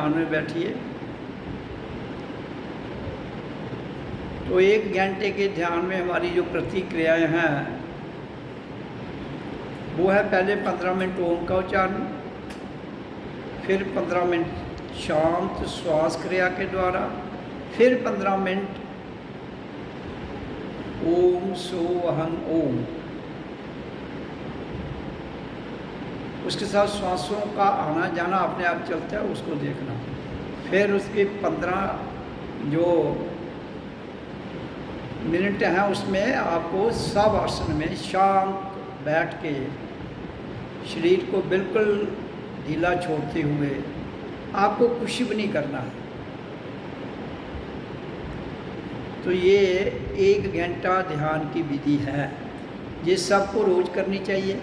ध्यान में बैठिए। तो 1 घंटे के ध्यान में हमारी जो प्रतिक्रियाएं हैं वो है पहले 15 मिनट ओम का उच्चारण, फिर 15 मिनट शांत श्वास क्रिया के द्वारा, फिर 15 मिनट ओम सो अहं ओम। उसके साथ श्वासों का आना जाना अपने आप चलता है, उसको देखना। फिर उसके 15 जो मिनट हैं उसमें आपको सब आसन में शांत बैठ के शरीर को बिल्कुल ढीला छोड़ते हुए आपको कुछ भी नहीं करना है। तो ये 1 घंटा ध्यान की विधि है, ये सबको रोज करनी चाहिए।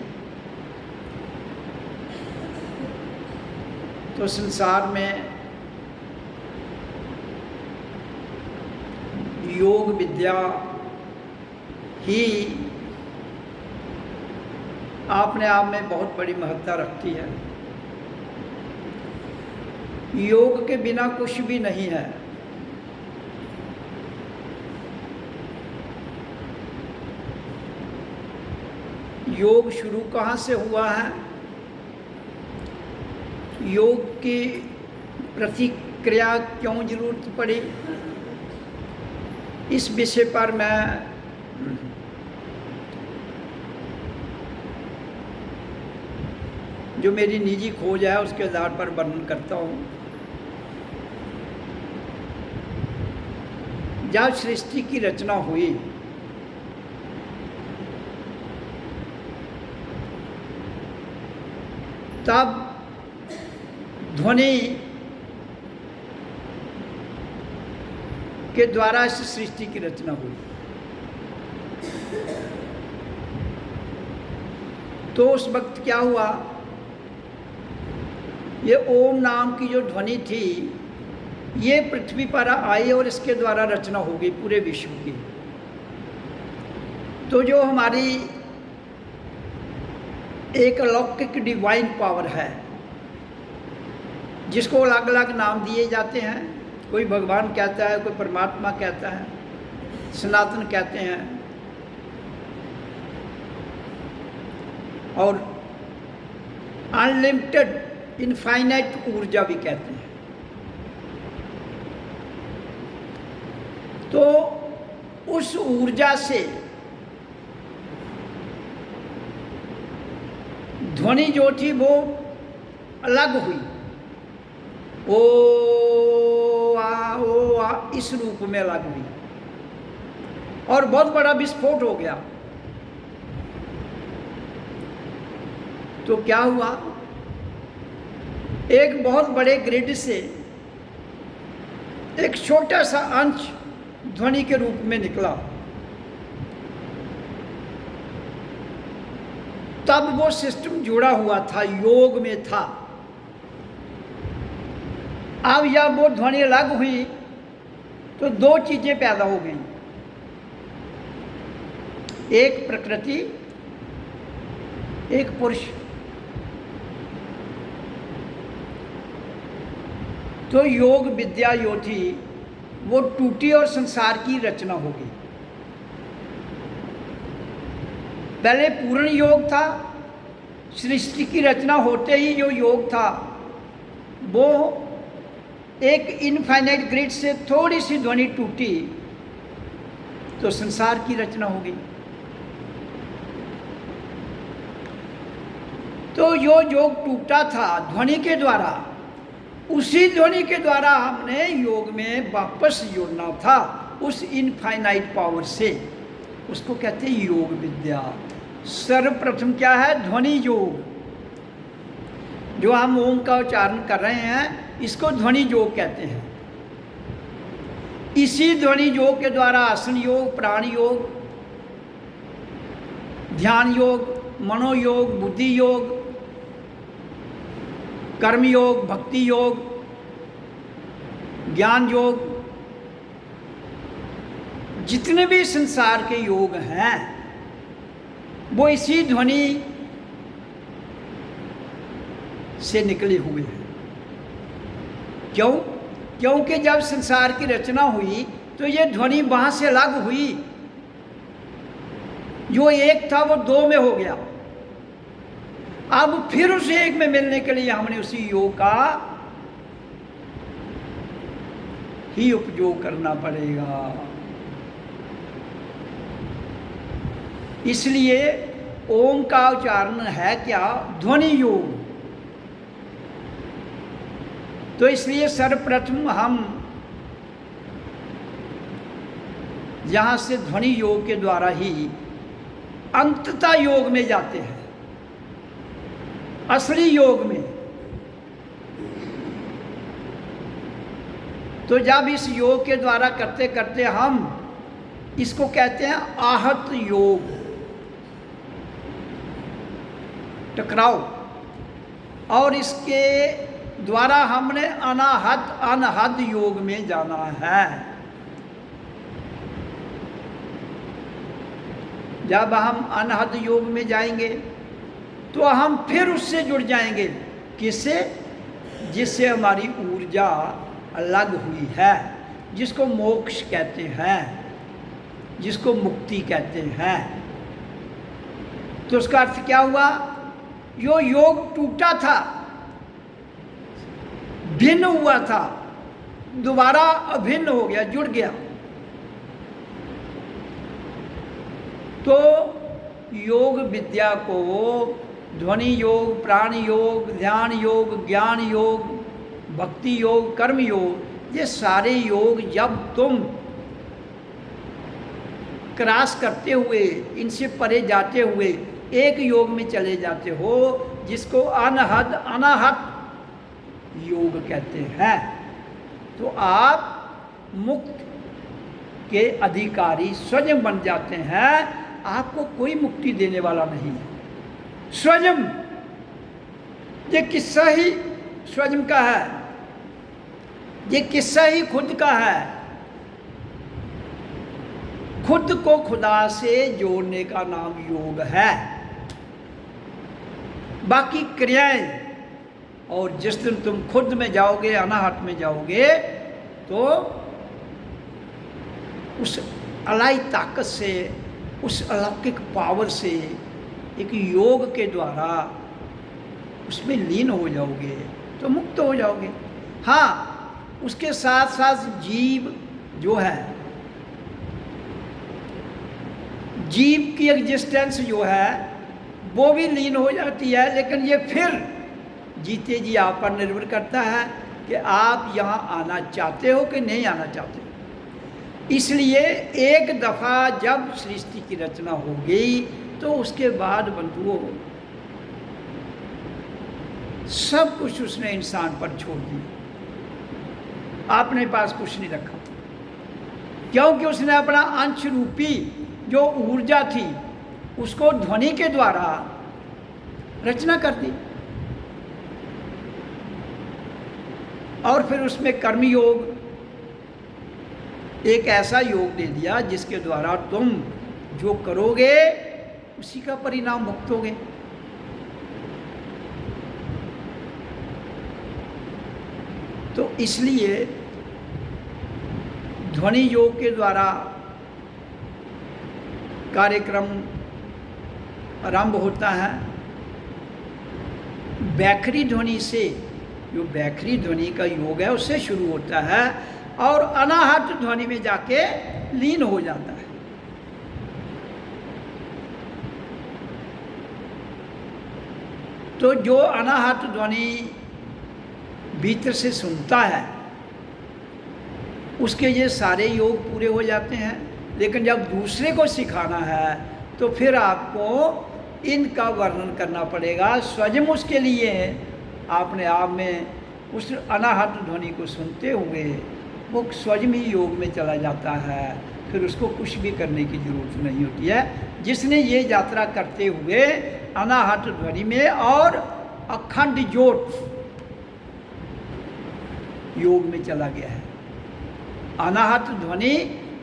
तो संसार में योग विद्या ही अपने आप में बहुत बड़ी महत्ता रखती है। योग के बिना कुछ भी नहीं है। योग शुरू कहाँ से हुआ है, योग की प्रतिक्रिया क्यों जरूरत पड़ी, इस विषय पर मैं जो मेरी निजी खोज है उसके आधार पर वर्णन करता हूँ। जब सृष्टि की रचना हुई तब ध्वनि के द्वारा इस सृष्टि की रचना हुई। तो उस वक्त क्या हुआ, ये ओम नाम की जो ध्वनि थी ये पृथ्वी पर आई और इसके द्वारा रचना हो गई पूरे विश्व की। तो जो हमारी एक अलौकिक डिवाइन पावर है जिसको अलग अलग नाम दिए जाते हैं, कोई भगवान कहता है, कोई परमात्मा कहता है, सनातन कहते हैं और अनलिमिटेड इनफाइनाइट ऊर्जा भी कहते हैं। तो उस ऊर्जा से ध्वनि जो थी वो अलग हुई, ओ आ इस रूप में अलग हुई और बहुत बड़ा विस्फोट हो गया। तो क्या हुआ, एक बहुत बड़े ग्रिड से एक छोटा सा अंश ध्वनि के रूप में निकला। तब वो सिस्टम जुड़ा हुआ था, योग में था। अब जब वो ध्वनि अलग हुई तो 2 चीजें पैदा हो गई, एक प्रकृति, एक पुरुष। तो योग विद्या जो थी वो टूटी और संसार की रचना हो गई। पहले पूर्ण योग था, सृष्टि की रचना होते ही जो योग था वो एक इनफाइनाइट ग्रिड से थोड़ी सी ध्वनि टूटी तो संसार की रचना हो गई। तो जो योग टूटा था ध्वनि के द्वारा, उसी ध्वनि के द्वारा हमने योग में वापस जुड़ना था उस इनफाइनाइट पावर से। उसको कहते हैं योग विद्या। सर्वप्रथम क्या है, ध्वनि योग। जो हम ओम का उच्चारण कर रहे हैं इसको ध्वनि योग कहते हैं। इसी ध्वनि योग के द्वारा आसन योग, प्राण योग, ध्यान योग, मनोयोग, बुद्धि योग, कर्म योग, भक्ति योग, ज्ञान योग, जितने भी संसार के योग हैं वो इसी ध्वनि से निकले हुए हैं। क्यों? क्योंकि जब संसार की रचना हुई तो ये ध्वनि वहाँ से अलग हुई, जो एक था वो दो में हो गया। अब फिर उस एक में मिलने के लिए हमने उसी योग का ही उपयोग करना पड़ेगा। इसलिए ओम का उच्चारण है क्या? ध्वनि योग। तो इसलिए सर्वप्रथम हम यहां से ध्वनि योग के द्वारा ही अंततः योग में जाते हैं, असली योग में। तो जब इस योग के द्वारा करते करते हम इसको कहते हैं आहत योग, टकराव, और इसके द्वारा हमने अनाहत अनहद योग में जाना है। जब हम अनहद योग में जाएंगे तो हम फिर उससे जुड़ जाएंगे। किससे? जिससे हमारी ऊर्जा अलग हुई है, जिसको मोक्ष कहते हैं, जिसको मुक्ति कहते हैं। तो उसका अर्थ क्या हुआ? यो योग टूटा था, भिन्न हुआ था, दोबारा अभिन्न हो गया, जुड़ गया। तो योग विद्या को ध्वनि योग, प्राण योग, ध्यान योग, ज्ञान योग, भक्ति योग, कर्म योग, ये सारे योग जब तुम क्रॉस करते हुए, इनसे परे जाते हुए एक योग में चले जाते हो, जिसको अनहद अनाहत योग कहते हैं, तो आप मुक्त के अधिकारी स्वयं बन जाते हैं। आपको कोई मुक्ति देने वाला नहीं है। स्वयं, ये किस्सा ही स्वयं का है, ये किस्सा ही खुद का है। खुद को खुदा से जोड़ने का नाम योग है। बाकी क्रियाएं, और जिस दिन तुम खुद में जाओगे, अनाहत में जाओगे, तो उस अलाई ताकत से, उस अलौकिक पावर से, एक योग के द्वारा उसमें लीन हो जाओगे, तो मुक्त हो जाओगे। हाँ, उसके साथ साथ जीव जो है, जीव की एग्जिस्टेंस जो है वो भी लीन हो जाती है, लेकिन ये फिर जीते जी आप पर निर्भर करता है कि आप यहाँ आना चाहते हो कि नहीं आना चाहते हो। इसलिए एक दफ़ा जब सृष्टि की रचना हो गई तो उसके बाद बंधुओं सब कुछ उसने इंसान पर छोड़ दिया, अपने पास कुछ नहीं रखा, क्योंकि उसने अपना अंश रूपी जो ऊर्जा थी उसको ध्वनि के द्वारा रचना कर दी, और फिर उसमें कर्म योग एक ऐसा योग दे दिया जिसके द्वारा तुम जो करोगे उसी का परिणाम भुगतोगे। तो इसलिए ध्वनि योग के द्वारा कार्यक्रम आरंभ होता है। बैखरी ध्वनि से, जो बैखरी ध्वनि का योग है उससे शुरू होता है और अनाहत ध्वनि में जाके लीन हो जाता है। तो जो अनाहत ध्वनि भीतर से सुनता है उसके ये सारे योग पूरे हो जाते हैं। लेकिन जब दूसरे को सिखाना है तो फिर आपको इनका वर्णन करना पड़ेगा। स्वयं उसके लिए अपने आप में उस अनाहत ध्वनि को सुनते हुए वो स्वयं ही योग में चला जाता है, फिर उसको कुछ भी करने की ज़रूरत नहीं होती है। जिसने ये यात्रा करते हुए अनाहत ध्वनि में और अखंड ज्योत योग में चला गया है, अनाहत ध्वनि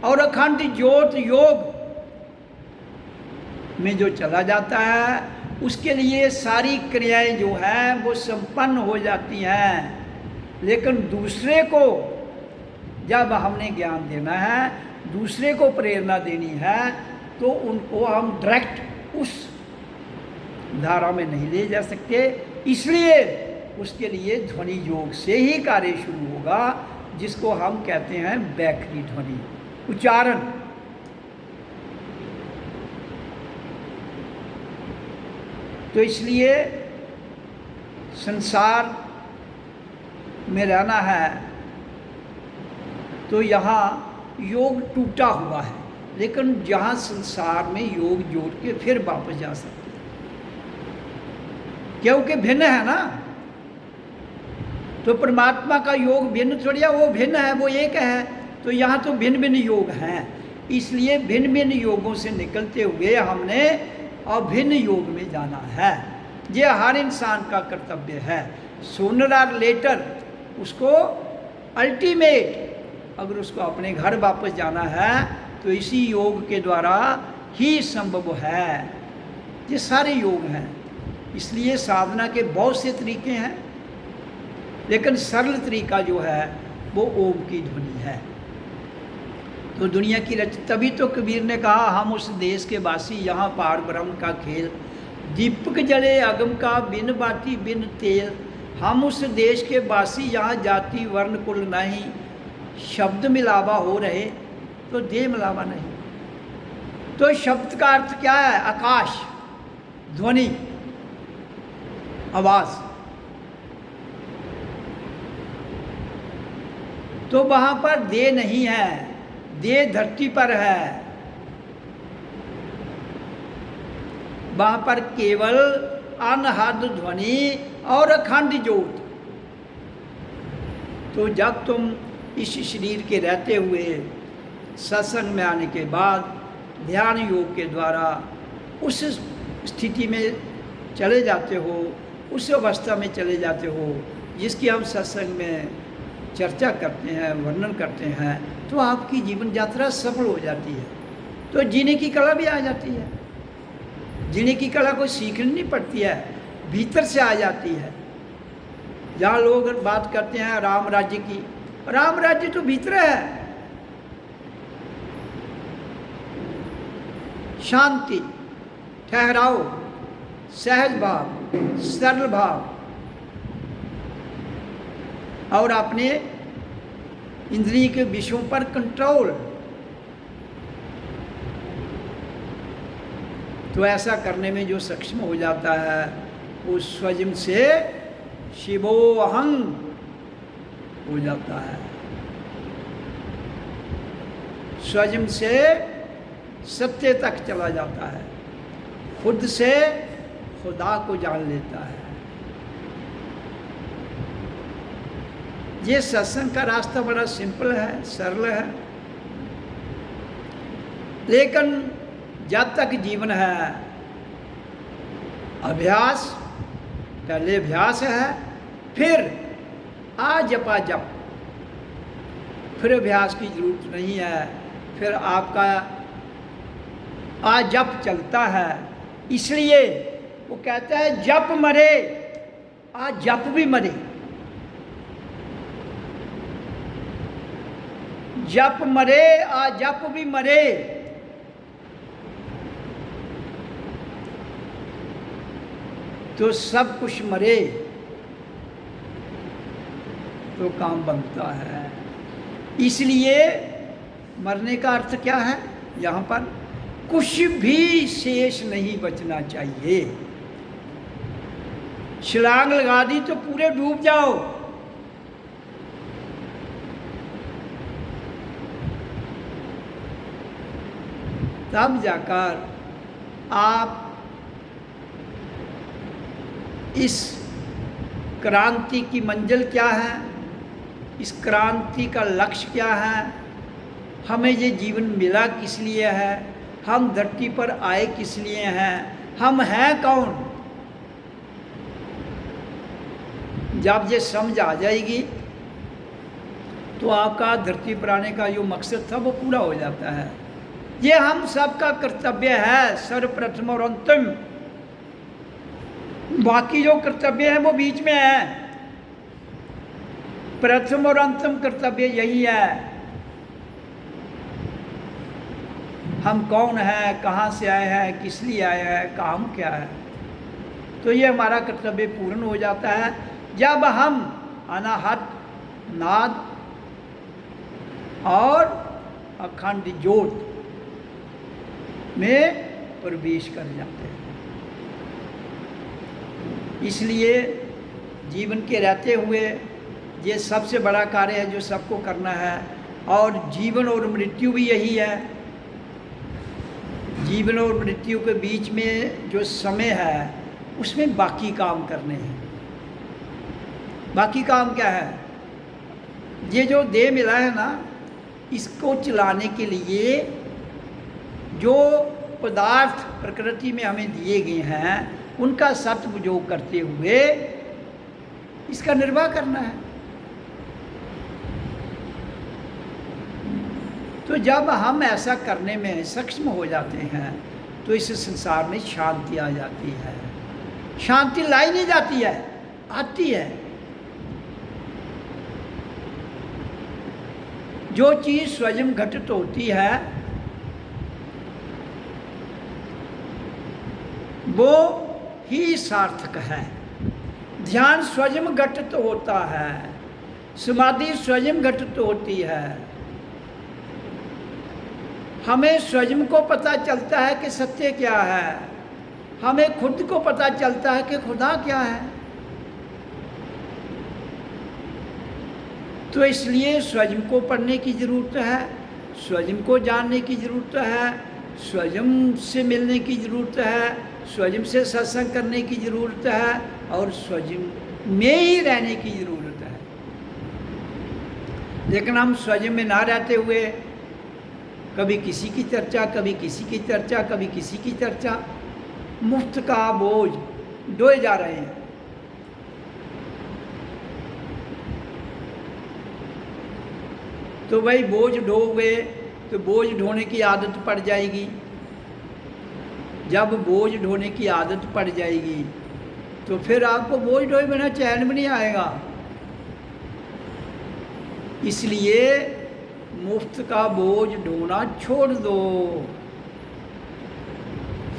और अखंड ज्योत योग में जो चला जाता है उसके लिए सारी क्रियाएं जो हैं वो संपन्न हो जाती हैं। लेकिन दूसरे को जब हमने ज्ञान देना है, दूसरे को प्रेरणा देनी है, तो उनको हम डायरेक्ट उस धारा में नहीं ले जा सकते। इसलिए उसके लिए ध्वनि योग से ही कार्य शुरू होगा, जिसको हम कहते हैं बैखरी ध्वनि, उच्चारण। तो इसलिए संसार में रहना है तो यहाँ योग टूटा हुआ है, लेकिन जहाँ संसार में योग जोड़ के फिर वापस जा सकते हैं, क्योंकि भिन्न है ना। तो परमात्मा का योग भिन्न थोड़ी है, वो भिन्न है, वो एक है। तो यहाँ तो भिन्न भिन्न योग हैं, इसलिए भिन्न भिन्न योगों से निकलते हुए हमने अभिन्न योग में जाना है। ये हर इंसान का कर्तव्य है। सूनर और लेटर उसको अल्टीमेट, अगर उसको अपने घर वापस जाना है तो इसी योग के द्वारा ही संभव है। ये सारे योग हैं, इसलिए साधना के बहुत से तरीके हैं, लेकिन सरल तरीका जो है वो ओम की ध्वनि है। तो दुनिया की तभी तो कबीर ने कहा, हम उस देश के वासी, यहाँ पार ब्रह्म का खेल, दीपक जले अगम का बिन बाती बिन तेल। हम उस देश के वासी, यहाँ जाति वर्ण कुल नहीं, शब्द मिलावा हो रहे तो देह मिलावा नहीं। तो शब्द का अर्थ क्या है? आकाश, ध्वनि, आवाज। तो वहां पर देह नहीं है, देह धरती पर है। वहां पर केवल अनहद ध्वनि और अखंड ज्योत। तो जब तुम इस शरीर के रहते हुए सत्संग में आने के बाद ध्यान योग के द्वारा उस स्थिति में चले जाते हो, उस अवस्था में चले जाते हो जिसकी हम सत्संग में चर्चा करते हैं, वर्णन करते हैं, तो आपकी जीवन यात्रा सफल हो जाती है। तो जीने की कला भी आ जाती है। जीने की कला कोई सीखनी नहीं पड़ती है, भीतर से आ जाती है। जहाँ लोग बात करते हैं राम राज्य की, राम राज्य तो भीतर है। शांति, ठहराव, सहज भाव, सरल भाव और अपने इंद्रिय के विषयों पर कंट्रोल। तो ऐसा करने में जो सक्षम हो जाता है वो स्वयं से शिवोऽहं हो जाता है, स्वयं से सत्य तक चला जाता है, खुद से खुदा को जान लेता है। ये सत्संग का रास्ता बड़ा सिंपल है, सरल है, लेकिन जब तक जीवन है अभ्यास, पहले अभ्यास है, फिर आ जपा जप, फिर अभ्यास की जरूरत नहीं है, फिर आपका आ जप चलता है। इसलिए वो कहता है जप मरे आ जप भी मरे, जप मरे आ जप भी मरे। तो सब कुछ मरे तो काम बनता है। इसलिए मरने का अर्थ क्या है? यहाँ पर कुछ भी शेष नहीं बचना चाहिए। छलांग लगा दी तो पूरे डूब जाओ, तब जाकर आप इस क्रांति की मंजिल क्या है, इस क्रांति का लक्ष्य क्या है, हमें ये जीवन मिला किस लिए है, हम धरती पर आए किस लिए हैं, हम हैं कौन। जब ये समझ आ जाएगी तो आपका धरती पर आने का जो मकसद था वो पूरा हो जाता है। ये हम सबका कर्तव्य है, सर्वप्रथम और अंतिम। बाकी जो कर्तव्य है वो बीच में है। प्रथम और अंतिम कर्तव्य यही है। हम कौन हैं, कहाँ से आए हैं, किस लिए आए हैं, काम क्या है। तो ये हमारा कर्तव्य पूर्ण हो जाता है जब हम अनाहत नाद और अखंड ज्योत में प्रवेश कर जाते हैं। इसलिए जीवन के रहते हुए ये सबसे बड़ा कार्य है जो सबको करना है। और जीवन और मृत्यु भी यही है। जीवन और मृत्यु के बीच में जो समय है उसमें बाकी काम करने हैं। बाकी काम क्या है? ये जो देह मिला है ना, इसको चलाने के लिए जो पदार्थ प्रकृति में हमें दिए गए हैं उनका सदुपयोग करते हुए इसका निर्वाह करना है। तो जब हम ऐसा करने में सक्षम हो जाते हैं तो इस संसार में शांति आ जाती है। शांति लाई नहीं जाती है, आती है। जो चीज़ स्वयं घटित होती है वो ही सार्थक है। ध्यान स्वयं घटित होता है, समाधि स्वयं घटित होती है। हमें स्वयं को पता चलता है कि सत्य क्या है, हमें खुद को पता चलता है कि खुदा क्या है। तो इसलिए स्वयं को पढ़ने की ज़रूरत है, स्वयं को जानने की ज़रूरत है, स्वयं से मिलने की ज़रूरत है, स्वयं से सत्संग करने की ज़रूरत है और स्वयं में ही रहने की ज़रूरत है। लेकिन हम स्वयं में ना रहते हुए कभी किसी की चर्चा, कभी किसी की चर्चा, कभी किसी की चर्चा, मुफ्त का बोझ ढोए जा रहे हैं। तो भाई बोझ ढोगे तो बोझ ढोने की आदत पड़ जाएगी। जब बोझ ढोने की आदत पड़ जाएगी तो फिर आपको बोझ ढोए बिना चैन भी नहीं आएगा। इसलिए मुफ्त का बोझ ढोना छोड़ दो।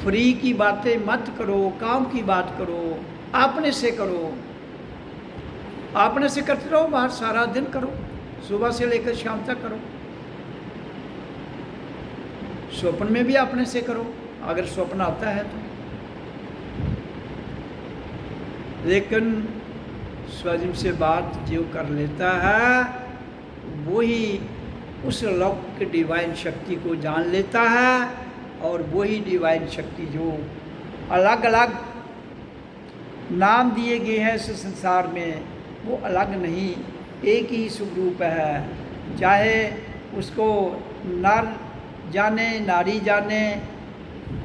फ्री की बातें मत करो, काम की बात करो, अपने से करो। अपने से करते रहो, बाहर सारा दिन करो, सुबह से लेकर शाम तक करो। स्वप्न में भी अपने से करो अगर स्वप्न आता है तो। लेकिन स्वयं से बात जो कर लेता है वही उस लौकिक डिवाइन शक्ति को जान लेता है। और वही डिवाइन शक्ति जो अलग अलग नाम दिए गए हैं इस संसार में, वो अलग नहीं, एक ही स्वरूप है। चाहे उसको नर जाने, नारी जाने,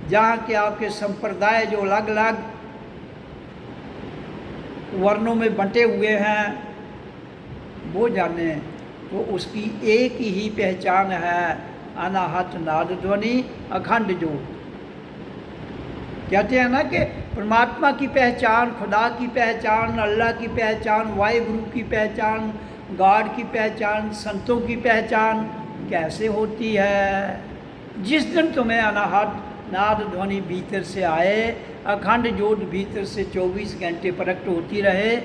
जहाँ के आपके संप्रदाय जो अलग अलग वर्णों में बंटे हुए हैं वो जाने, तो उसकी एक ही पहचान है, अनाहत नाद ध्वनि अखंड ज्योत। कहते हैं ना कि परमात्मा की पहचान, खुदा की पहचान, अल्लाह की पहचान, वाहिगुरु की पहचान, गॉड की पहचान, संतों की पहचान कैसे होती है? जिस दिन तुम्हें अनाहत नाद ध्वनि भीतर से आए, अखंड ज्योत भीतर से 24 घंटे प्रकट होती रहे,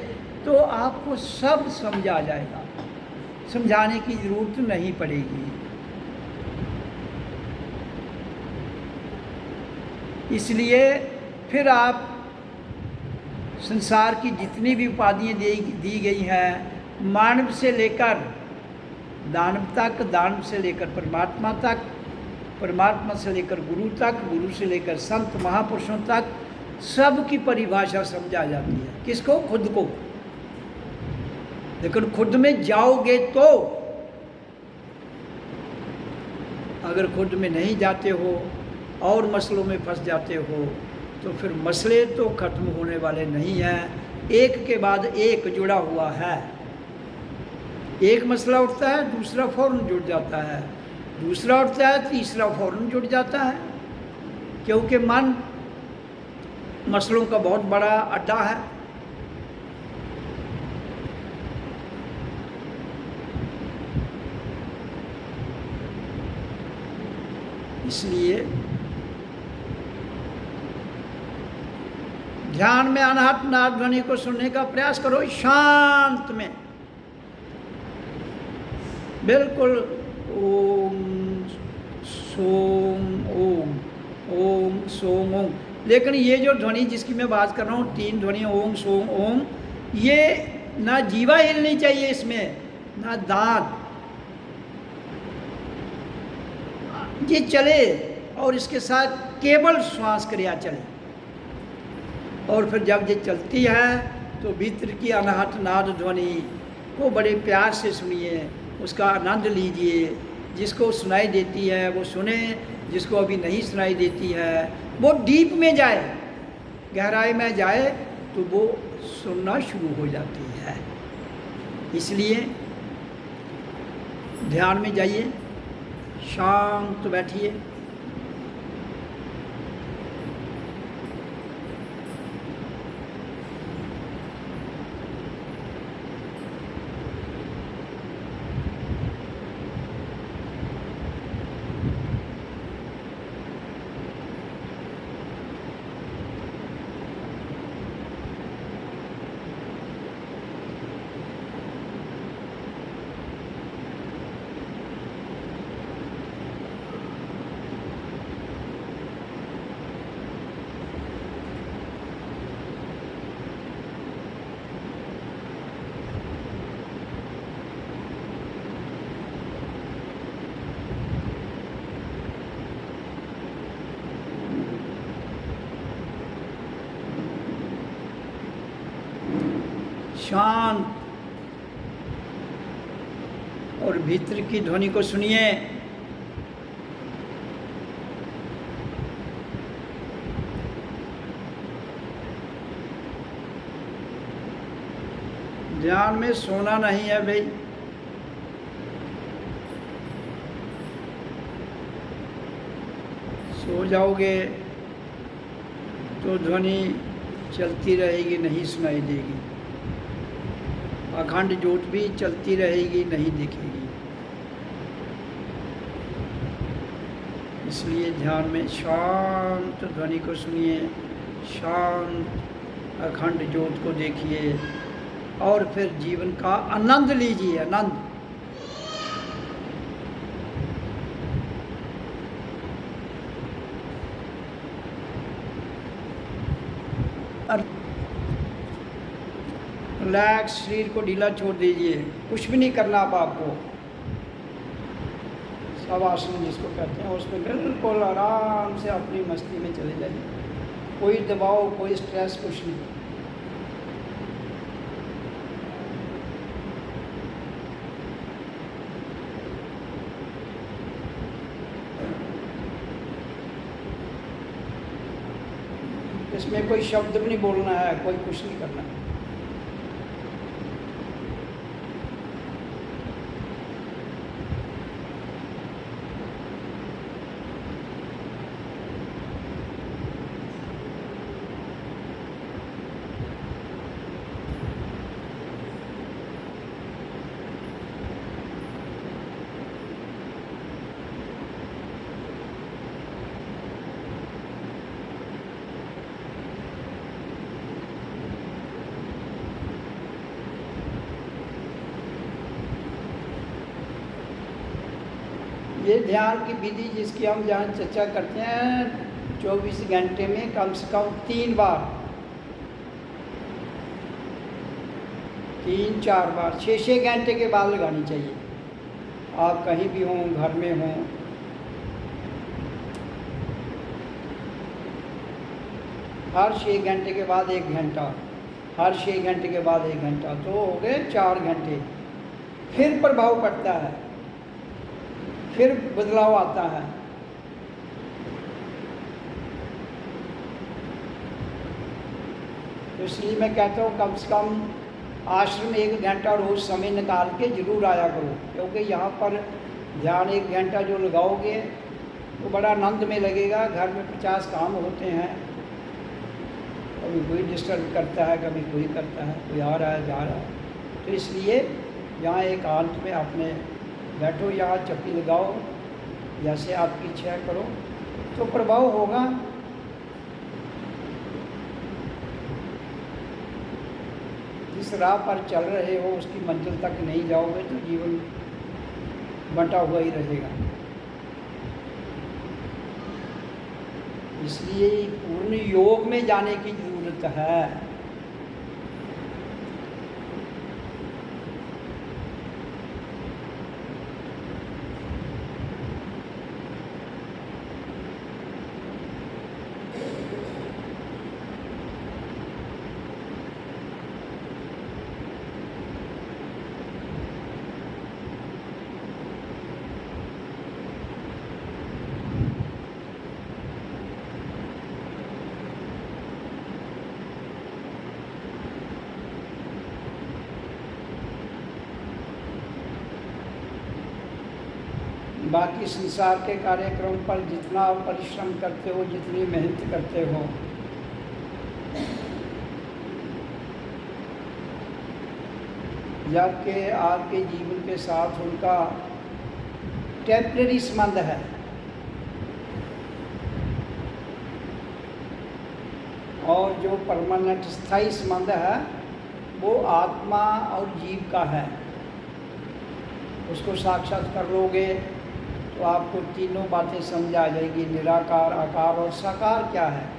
तो आपको सब समझ आ जाएगा। समझाने की ज़रूरत नहीं पड़ेगी। इसलिए फिर आप संसार की जितनी भी उपाधियाँ दी गई हैं, मानव से लेकर दानव तक, दानव से लेकर परमात्मा तक, परमात्मा से लेकर गुरु तक, गुरु से लेकर संत महापुरुषों तक, सब की परिभाषा समझा जाती है। किसको? खुद को। लेकिन खुद में जाओगे तो, अगर खुद में नहीं जाते हो और मसलों में फंस जाते हो तो फिर मसले तो खत्म होने वाले नहीं हैं। एक के बाद एक जुड़ा हुआ है। एक मसला उठता है, दूसरा फौरन जुड़ जाता है, दूसरा उठता है, तीसरा फौरन जुड़ जाता है। क्योंकि मन मसलों का बहुत बड़ा अड्डा है। इसलिए ध्यान में अनाहत नाद ध्वनि को सुनने का प्रयास करो, शांत में, बिल्कुल ओम सोम ओम, ओम सोम ओम। लेकिन ये जो ध्वनि जिसकी मैं बात कर रहा हूँ, 3 ध्वनि ओम सोम ओम, ये ना जीवा हिलनी चाहिए इसमें, ना दांत, ये चले और इसके साथ केवल श्वास क्रिया चले। और फिर जब ये चलती है तो भीतर की अनाहत नाद ध्वनि को बड़े प्यार से सुनिए, उसका आनंद लीजिए। जिसको सुनाई देती है वो सुने, जिसको अभी नहीं सुनाई देती है वो डीप में जाए, गहराई में जाए, तो वो सुनना शुरू हो जाती है। इसलिए ध्यान में जाइए, शांत बैठिए, शांत, और भीतर की ध्वनि को सुनिए। ध्यान में सोना नहीं है भाई, सो जाओगे तो ध्वनि चलती रहेगी, नहीं सुनाई देगी। अखंड ज्योत भी चलती रहेगी, नहीं दिखेगी। इसलिए ध्यान में शांत ध्वनि को सुनिए, शांत अखंड ज्योत को देखिए और फिर जीवन का आनंद लीजिए, आनंद। रिलैक्स, शरीर को ढीला छोड़ दीजिए, कुछ भी नहीं करना अब आपको। सब आसन जिसको कहते हैं उसमें बिल्कुल आराम से अपनी मस्ती में चले जाइए, कोई दबाव, कोई स्ट्रेस, कुछ नहीं। इसमें कोई शब्द भी नहीं बोलना है, कोई कुछ नहीं करना है। ये ध्यान की विधि जिसकी हम जहाँ चर्चा करते हैं, 24 घंटे में कम से कम 3 बार, 3-4 बार, 6-6 घंटे के बाद लगानी चाहिए। आप कहीं भी हों, घर में हों, हर 6 घंटे के बाद 1 घंटा, हर 6 घंटे के बाद 1 घंटा, तो हो गए 4 घंटे। फिर प्रभाव पड़ता है, फिर बदलाव आता है। तो इसलिए मैं कहता हूँ कम से कम आश्रम 1 घंटा रोज़ समय निकाल के ज़रूर आया करो, क्योंकि यहाँ पर ध्यान 1 घंटा जो लगाओगे तो बड़ा आनंद में लगेगा। घर में 50 काम होते हैं, कभी कोई डिस्टर्ब करता है, कभी कोई करता है, कोई आ रहा है, जा रहा है। तो इसलिए यहाँ एकांत में अपने बैठो, यहाँ चप्पी लगाओ जैसे आपकी इच्छा करो तो प्रभाव होगा। जिस राह पर चल रहे हो उसकी मंजिल तक नहीं जाओगे तो जीवन बंटा हुआ ही रहेगा। इसलिए पूर्ण योग में जाने की जरूरत है। बाकी संसार के कार्यक्रम पर जितना आप परिश्रम करते हो, जितनी मेहनत करते हो, जबकि आपके जीवन के साथ उनका टेम्परेरी संबंध है, और जो परमानेंट स्थायी संबंध है वो आत्मा और जीव का है। उसको साक्षात कर लोगे तो आपको तीनों बातें समझ आ जाएगी, निराकार, आकार और साकार क्या है।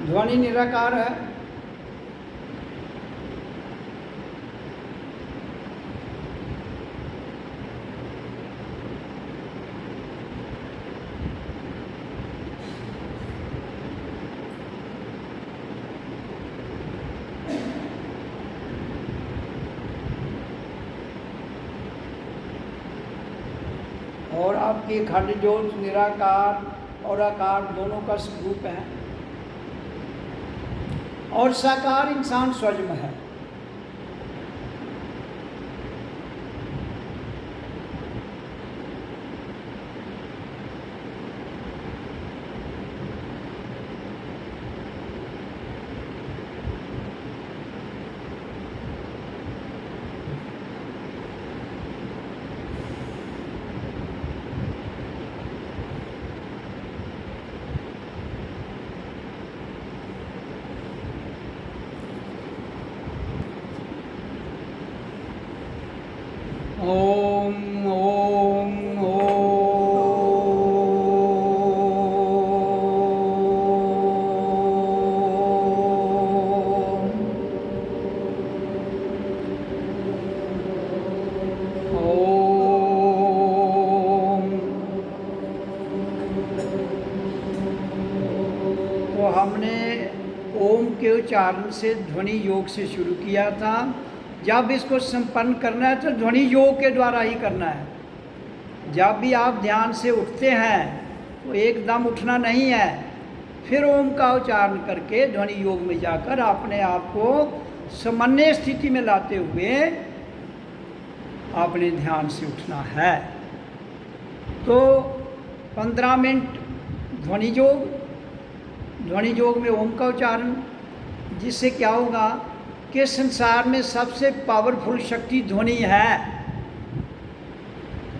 ध्वनि निराकार है, और आपकी खंड ज्योत निराकार और आकार दोनों का स्वरूप है, और साकार इंसान स्वयं है। ओम ओम ओम। तो हमने ओम के उच्चारण से ध्वनि योग से शुरू किया था। जब इसको संपन्न करना है तो ध्वनि योग के द्वारा ही करना है। जब भी आप ध्यान से उठते हैं तो एकदम उठना नहीं है, फिर ओम का उच्चारण करके ध्वनि योग में जाकर अपने आप को सामान्य स्थिति में लाते हुए आपने ध्यान से उठना है। तो 15 मिनट ध्वनि योग में ओम का उच्चारण, जिससे क्या होगा कि संसार में सबसे पावरफुल शक्ति ध्वनि है।